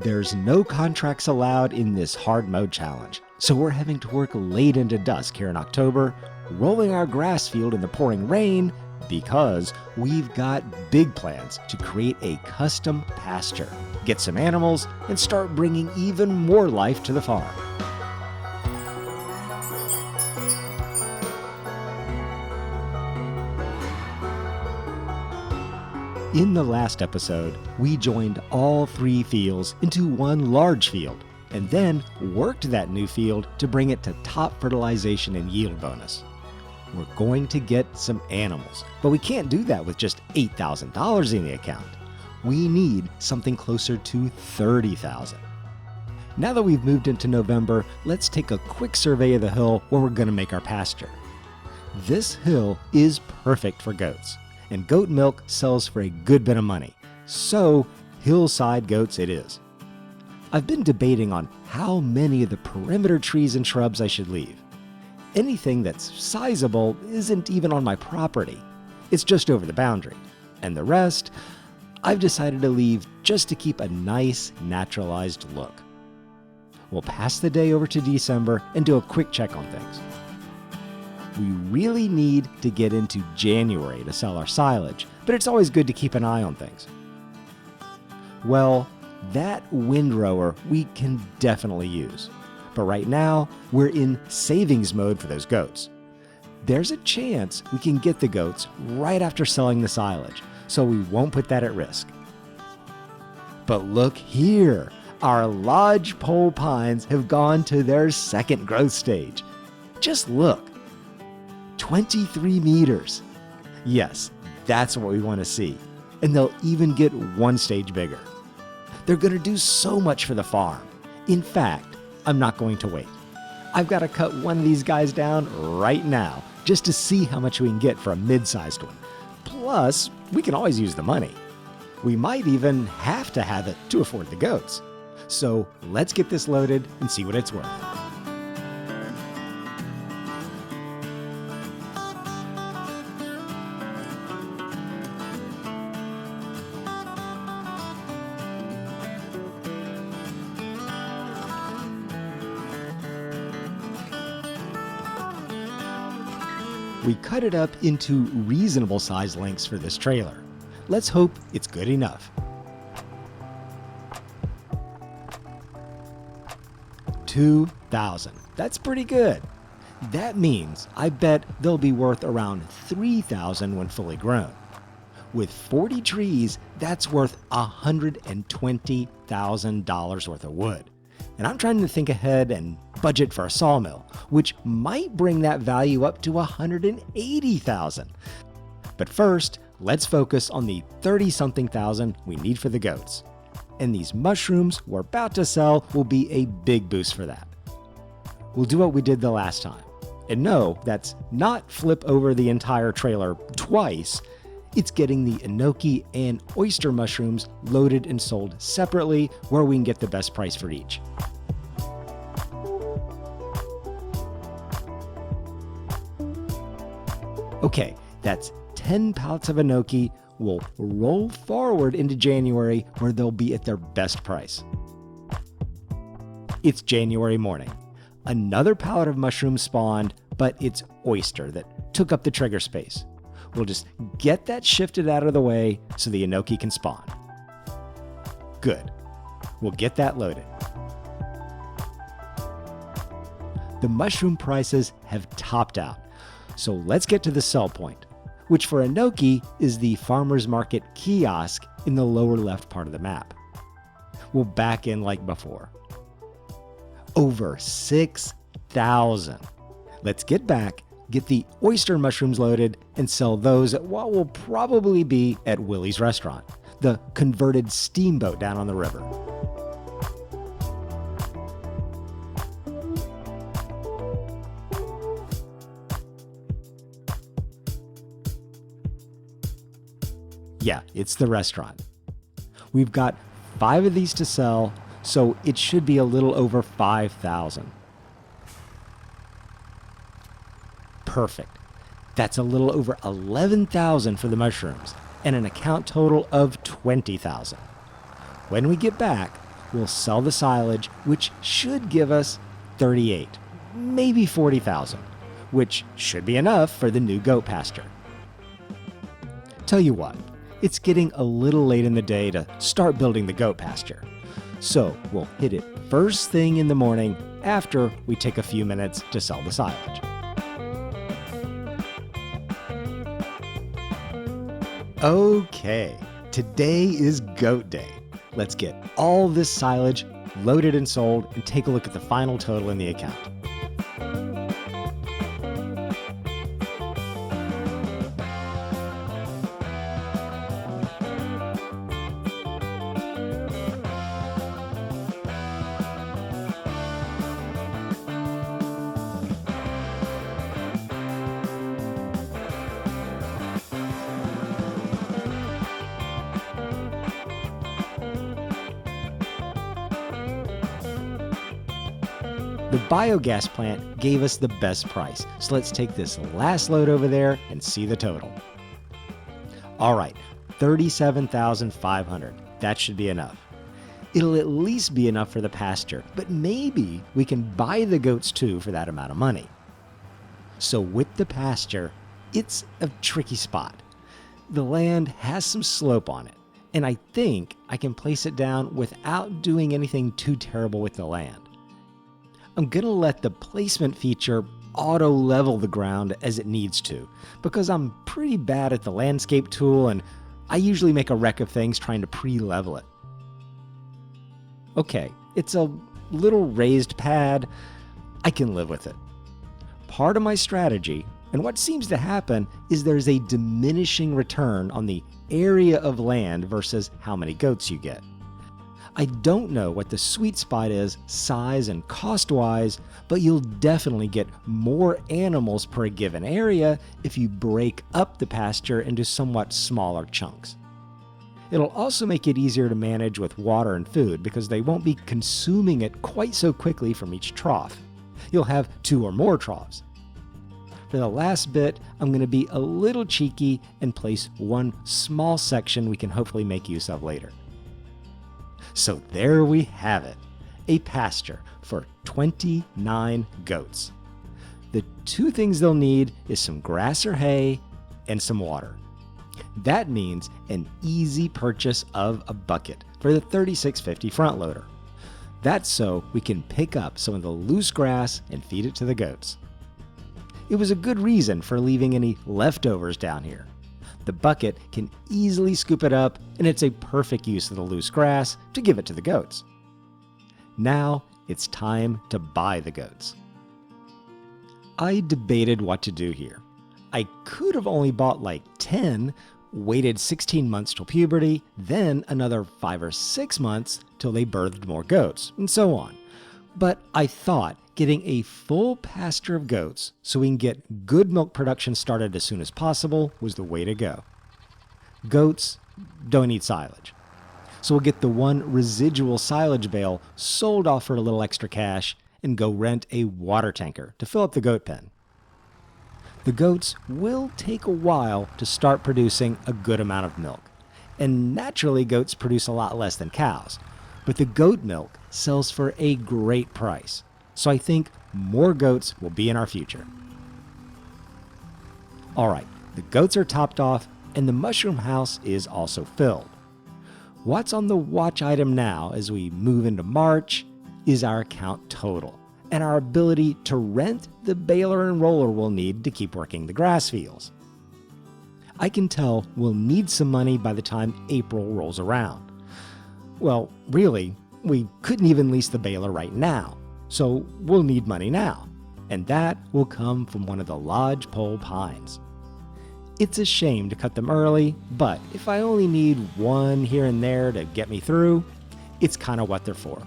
There's no contracts allowed in this hard mode challenge, so we're having to work late into dusk here in October, rolling our grass field in the pouring rain, because we've got big plans to create a custom pasture, get some animals, and start bringing even more life to the farm. In the last episode, we joined all 3 fields into one large field, and then worked that new field to bring it to top fertilization and yield bonus. We're going to get some animals, but we can't do that with just $8,000 in the account. We need something closer to $30,000. Now that we've moved into November, let's take a quick survey of the hill where we're going to make our pasture. This hill is perfect for goats, and goat milk sells for a good bit of money, so hillside goats it is. I've been debating on how many of the perimeter trees and shrubs I should leave. Anything that's sizable isn't even on my property. It's just over the boundary. And the rest, I've decided to leave just to keep a nice, naturalized look. We'll pass the day over to December and do a quick check on things. We really need to get into January to sell our silage, but it's always good to keep an eye on things. Well, that windrower we can definitely use. But right now, we're in savings mode for those goats. There's a chance we can get the goats right after selling the silage, so we won't put that at risk. But look here, our lodgepole pines have gone to their second growth stage. Just look, 23 meters. Yes, that's what we want to see, and they'll even get 1 stage bigger. They're going to do so much for the farm. In fact, I'm not going to wait. I've got to cut one of these guys down right now just to see how much we can get for a mid-sized one. Plus, we can always use the money. We might even have to have it to afford the goats. So let's get this loaded and see what it's worth. We cut it up into reasonable size lengths for this trailer. Let's hope it's good enough. 2,000. That's pretty good. That means I bet they'll be worth around 3,000 when fully grown. With 40 trees, that's worth $120,000 worth of wood. And I'm trying to think ahead and budget for a sawmill, which might bring that value up to $180,000. But first, let's focus on the 30-something thousand we need for the goats. And these mushrooms we're about to sell will be a big boost for that. We'll do what we did the last time. And no, that's not flip over the entire trailer twice. It's getting the enoki and oyster mushrooms loaded and sold separately where we can get the best price for each. Okay, that's 10 pallets of enoki. Will roll forward into January where they'll be at their best price. It's January morning. Another pallet of mushrooms spawned, but it's oyster that took up the trigger space. We'll just get that shifted out of the way so the enoki can spawn. Good. We'll get that loaded. The mushroom prices have topped out, so let's get to the sell point, which for enoki is the farmer's market kiosk in the lower left part of the map. We'll back in like before. Over 6,000. Let's get back, get the oyster mushrooms loaded, and sell those at what will probably be at Willie's restaurant, the converted steamboat down on the river. Yeah, it's the restaurant. We've got 5 of these to sell, so it should be a little over 5,000. Perfect. That's a little over 11,000 for the mushrooms and an account total of 20,000. When we get back, we'll sell the silage, which should give us 38, maybe 40,000, which should be enough for the new goat pasture. Tell you what, it's getting a little late in the day to start building the goat pasture. So we'll hit it first thing in the morning after we take a few minutes to sell the silage. Okay, today is goat day. Let's get all this silage loaded and sold and take a look at the final total in the account. The biogas plant gave us the best price, so let's take this last load over there and see the total. All right, $37,500. That should be enough. It'll at least be enough for the pasture, but maybe we can buy the goats too for that amount of money. So with the pasture, it's a tricky spot. The land has some slope on it, and I think I can place it down without doing anything too terrible with the land. I'm going to let the placement feature auto-level the ground as it needs to, because I'm pretty bad at the landscape tool and I usually make a wreck of things trying to pre-level it. Okay, it's a little raised pad. I can live with it. Part of my strategy, and what seems to happen, is there's a diminishing return on the area of land versus how many goats you get. I don't know what the sweet spot is size and cost-wise, but you'll definitely get more animals per given area if you break up the pasture into somewhat smaller chunks. It'll also make it easier to manage with water and food because they won't be consuming it quite so quickly from each trough. You'll have 2 or more troughs. For the last bit, I'm going to be a little cheeky and place one small section we can hopefully make use of later. So there we have it, a pasture for 29 goats. The 2 things they'll need is some grass or hay and some water. That means an easy purchase of a bucket for the 3650 front loader. That's so we can pick up some of the loose grass and feed it to the goats. It was a good reason for leaving any leftovers down here. The bucket can easily scoop it up, and it's a perfect use of the loose grass to give it to the goats. Now it's time to buy the goats. I debated what to do here. I could have only bought like 10, waited 16 months till puberty, then another 5 or 6 months till they birthed more goats, and so on. But I thought getting a full pasture of goats so we can get good milk production started as soon as possible was the way to go. Goats don't eat silage. So we'll get the one residual silage bale sold off for a little extra cash and go rent a water tanker to fill up the goat pen. The goats will take a while to start producing a good amount of milk. And naturally, goats produce a lot less than cows. But the goat milk sells for a great price. So I think more goats will be in our future. All right, the goats are topped off and the mushroom house is also filled. What's on the watch item now as we move into March is our account total and our ability to rent the baler and roller we'll need to keep working the grass fields. I can tell we'll need some money by the time April rolls around. Well, really, we couldn't even lease the baler right now, so we'll need money now, and that will come from one of the lodgepole pines. It's a shame to cut them early, but if I only need one here and there to get me through, it's kind of what they're for.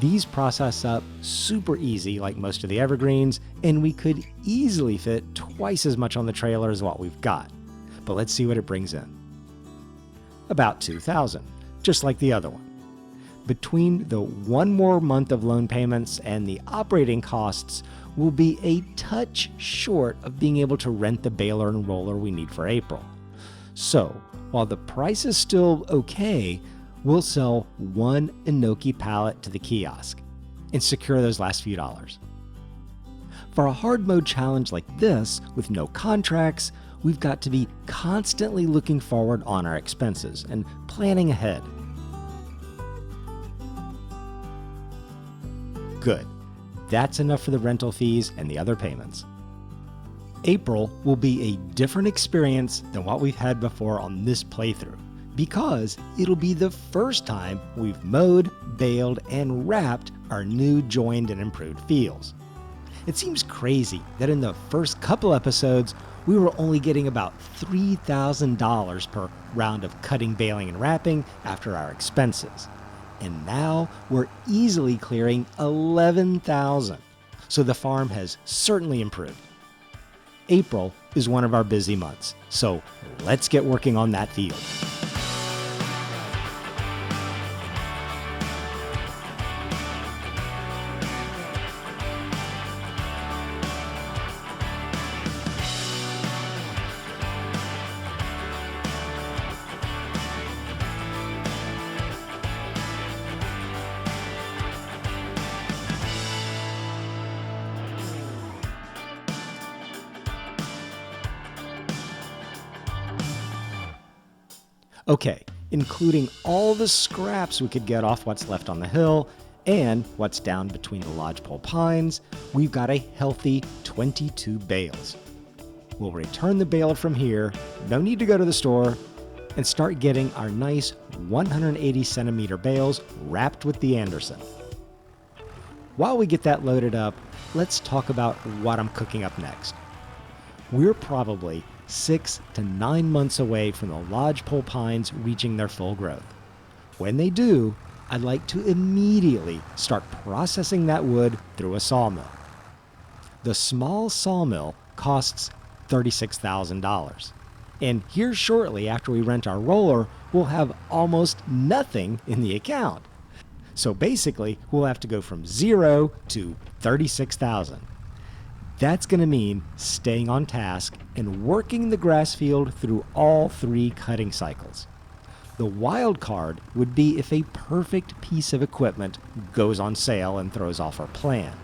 These process up super easy like most of the evergreens, and we could easily fit twice as much on the trailer as what we've got. But let's see what it brings in. About $2,000, just like the other one. Between the one more month of loan payments and the operating costs, we'll be a touch short of being able to rent the baler and roller we need for April. So, while the price is still okay, we'll sell one enoki pallet to the kiosk and secure those last few dollars. For a hard mode challenge like this, with no contracts, we've got to be constantly looking forward on our expenses and planning ahead. Good. That's enough for the rental fees and the other payments. April will be a different experience than what we've had before on this playthrough, because it'll be the first time we've mowed, baled, and wrapped our new joined and improved fields. It seems crazy that in the first couple episodes, we were only getting about $3,000 per round of cutting, baling, and wrapping after our expenses. And now we're easily clearing $11,000. So the farm has certainly improved. April is one of our busy months, so let's get working on that field. Okay, including all the scraps we could get off what's left on the hill and what's down between the lodgepole pines, we've got a healthy 22 bales. We'll return the bale from here, no need to go to the store, and start getting our nice 180 centimeter bales wrapped with the Anderson. While we get that loaded up, let's talk about what I'm cooking up next. We're probably 6 to 9 months away from the lodgepole pines reaching their full growth. When they do, I'd like to immediately start processing that wood through a sawmill. The small sawmill costs $36,000. And here shortly after we rent our roller, we'll have almost nothing in the account. So basically, we'll have to go from 0 to $36,000. That's going to mean staying on task and working the grass field through all 3 cutting cycles. The wild card would be if a perfect piece of equipment goes on sale and throws off our plan.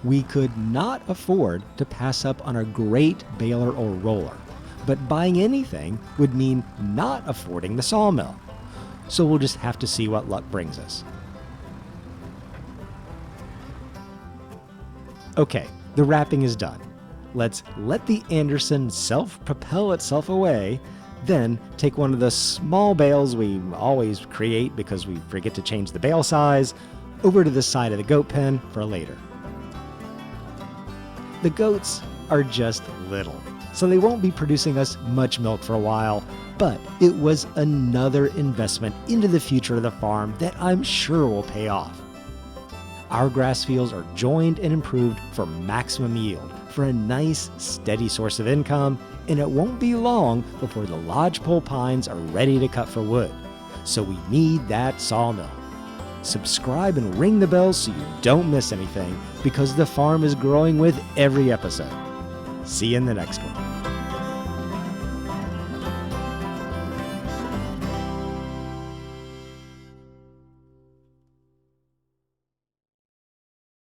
We could not afford to pass up on a great baler or roller, but buying anything would mean not affording the sawmill. So we'll just have to see what luck brings us. Okay. The wrapping is done. Let's let the Anderson self-propel itself away, then take one of the small bales we always create because we forget to change the bale size, over to the side of the goat pen for later. The goats are just little, so they won't be producing us much milk for a while, but it was another investment into the future of the farm that I'm sure will pay off. Our grass fields are joined and improved for maximum yield, for a nice, steady source of income, and it won't be long before the lodgepole pines are ready to cut for wood. So we need that sawmill. Subscribe and ring the bell so you don't miss anything, because the farm is growing with every episode. See you in the next one.